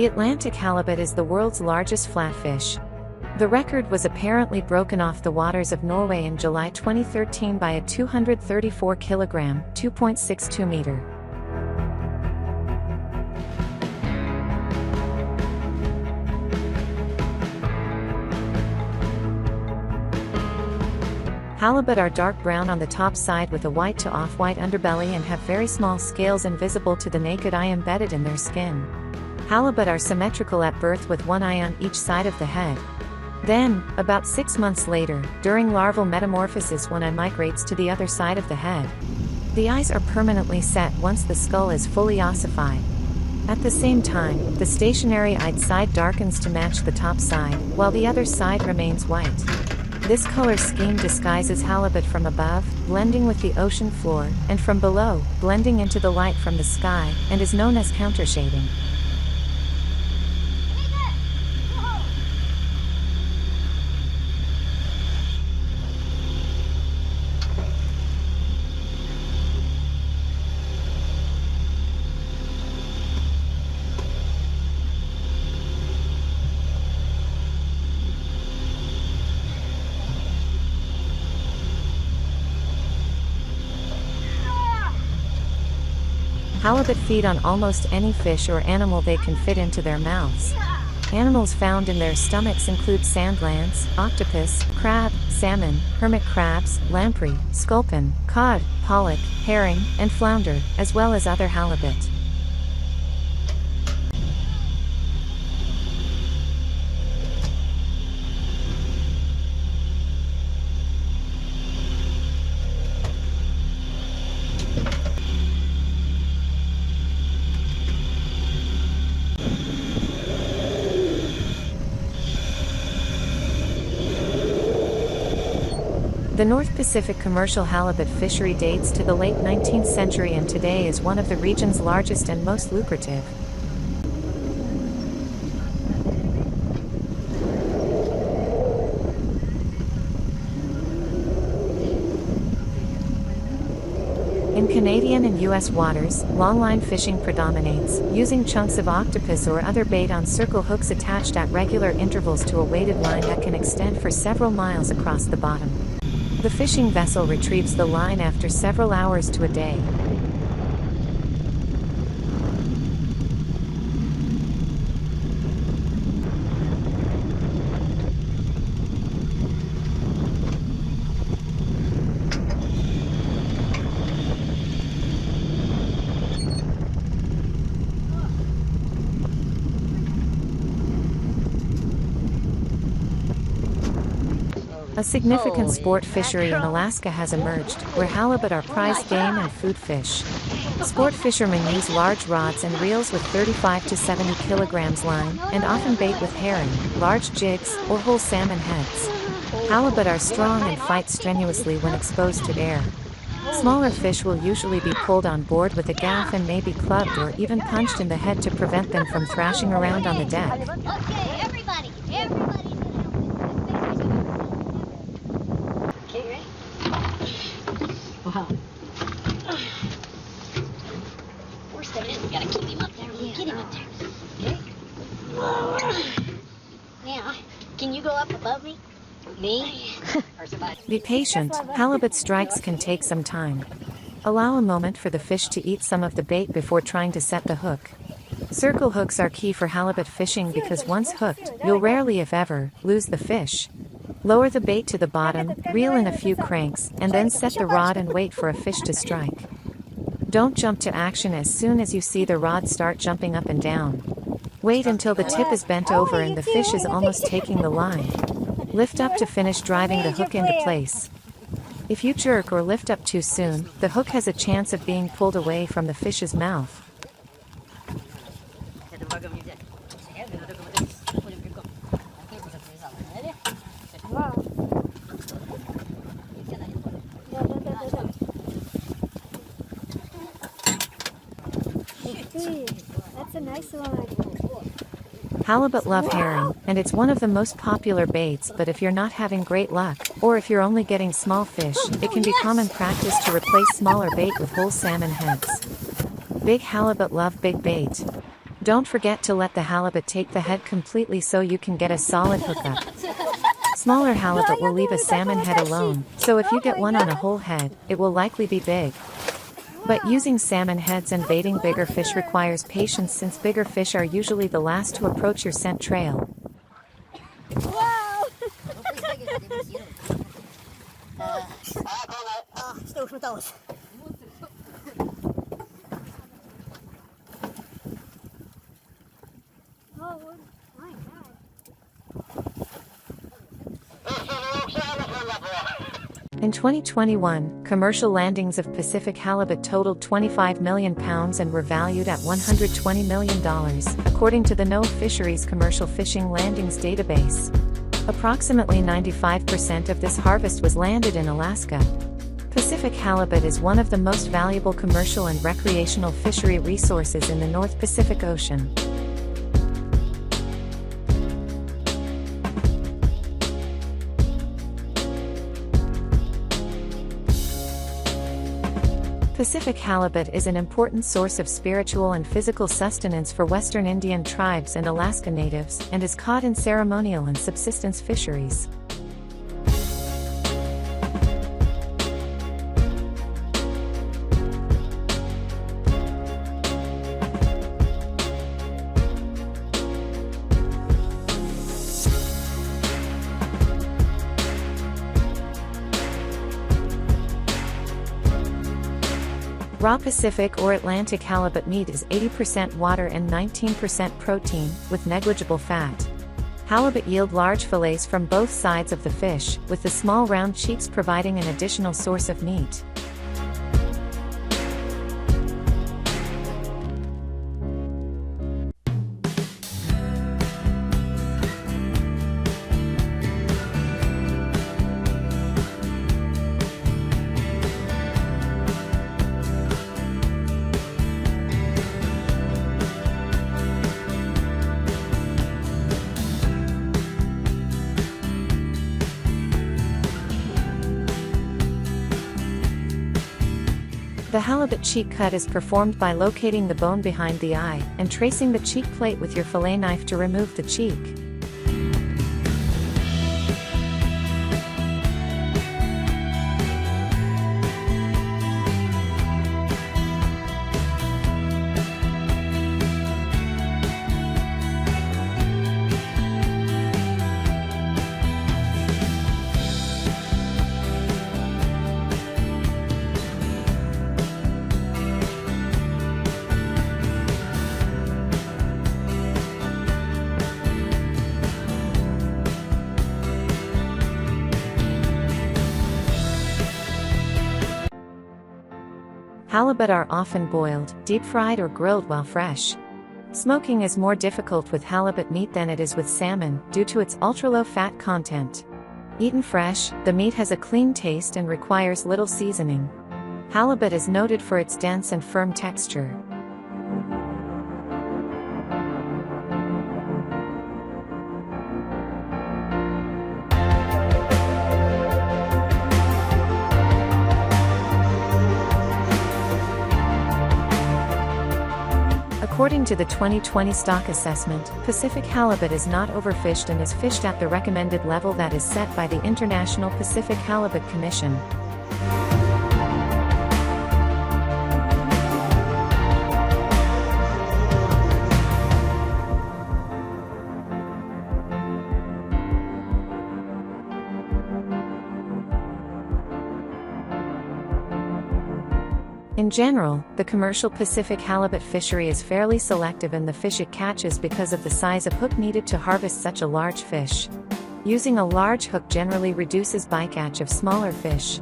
The Atlantic halibut is the world's largest flatfish. The record was apparently broken off the waters of Norway in July 2013 by a 234 kilogram, 2.62 meter. Halibut are dark brown on the top side with a white to off-white underbelly and have very small scales invisible to the naked eye embedded in their skin. Halibut are symmetrical at birth with one eye on each side of the head. Then, about 6 months later, during larval metamorphosis, one eye migrates to the other side of the head. The eyes are permanently set once the skull is fully ossified. At the same time, the stationary-eyed side darkens to match the top side, while the other side remains white. This color scheme disguises halibut from above, blending with the ocean floor, and from below, blending into the light from the sky, and is known as countershading. Halibut feed on almost any fish or animal they can fit into their mouths. Animals found in their stomachs include sand lance, octopus, crab, salmon, hermit crabs, lamprey, sculpin, cod, pollock, herring, and flounder, as well as other halibut. The North Pacific commercial halibut fishery dates to the late 19th century and today is one of the region's largest and most lucrative. In Canadian and U.S. waters, longline fishing predominates, using chunks of octopus or other bait on circle hooks attached at regular intervals to a weighted line that can extend for several miles across the bottom. The fishing vessel retrieves the line after several hours to a day. A significant sport fishery in Alaska has emerged, where halibut are prized game and food fish. Sport fishermen use large rods and reels with 35 to 70 kilograms line, and often bait with herring, large jigs, or whole salmon heads. Halibut are strong and fight strenuously when exposed to air. Smaller fish will usually be pulled on board with a gaff and may be clubbed or even punched in the head to prevent them from thrashing around on the deck. Okay, everybody. Wow. We're stepping in. We gotta keep him up there. Yeah. Get him up there. Okay. Now, can you go up above me? Me? Or somebody? Be patient, halibut strikes can take some time. Allow a moment for the fish to eat some of the bait before trying to set the hook. Circle hooks are key for halibut fishing because once hooked, you'll rarely, if ever, lose the fish. Lower the bait to the bottom, reel in a few cranks, and then set the rod and wait for a fish to strike. Don't jump to action as soon as you see the rod start jumping up and down. Wait until the tip is bent over and the fish is almost taking the line. Lift up to finish driving the hook into place. If you jerk or lift up too soon, the hook has a chance of being pulled away from the fish's mouth. That's a nice one. Halibut love herring, and it's one of the most popular baits, but if you're not having great luck, or if you're only getting small fish, it can be common practice to replace smaller bait with whole salmon heads. Big halibut love big bait. Don't forget to let the halibut take the head completely so you can get a solid hookup. Smaller halibut will leave a salmon head alone, so if you get one on a whole head, it will likely be big. But using salmon heads and baiting bigger fish requires patience since bigger fish are usually the last to approach your scent trail. Wow! Snow from those. Oh, my God. In 2021, commercial landings of Pacific halibut totaled 25 million pounds and were valued at $120 million, according to the NOAA Fisheries Commercial Fishing Landings database. Approximately 95% of this harvest was landed in Alaska. Pacific halibut is one of the most valuable commercial and recreational fishery resources in the North Pacific Ocean. Pacific halibut is an important source of spiritual and physical sustenance for Western Indian tribes and Alaska Natives, and is caught in ceremonial and subsistence fisheries. Raw Pacific or Atlantic halibut meat is 80% water and 19% protein, with negligible fat. Halibut yield large fillets from both sides of the fish, with the small round cheeks providing an additional source of meat. The halibut cheek cut is performed by locating the bone behind the eye, and tracing the cheek plate with your fillet knife to remove the cheek. Halibut are often boiled, deep-fried or grilled while fresh. Smoking is more difficult with halibut meat than it is with salmon, due to its ultra-low fat content. Eaten fresh, the meat has a clean taste and requires little seasoning. Halibut is noted for its dense and firm texture. According to the 2020 stock assessment, Pacific halibut is not overfished and is fished at the recommended level that is set by the International Pacific Halibut Commission. In general, the commercial Pacific halibut fishery is fairly selective in the fish it catches because of the size of hook needed to harvest such a large fish. Using a large hook generally reduces bycatch of smaller fish.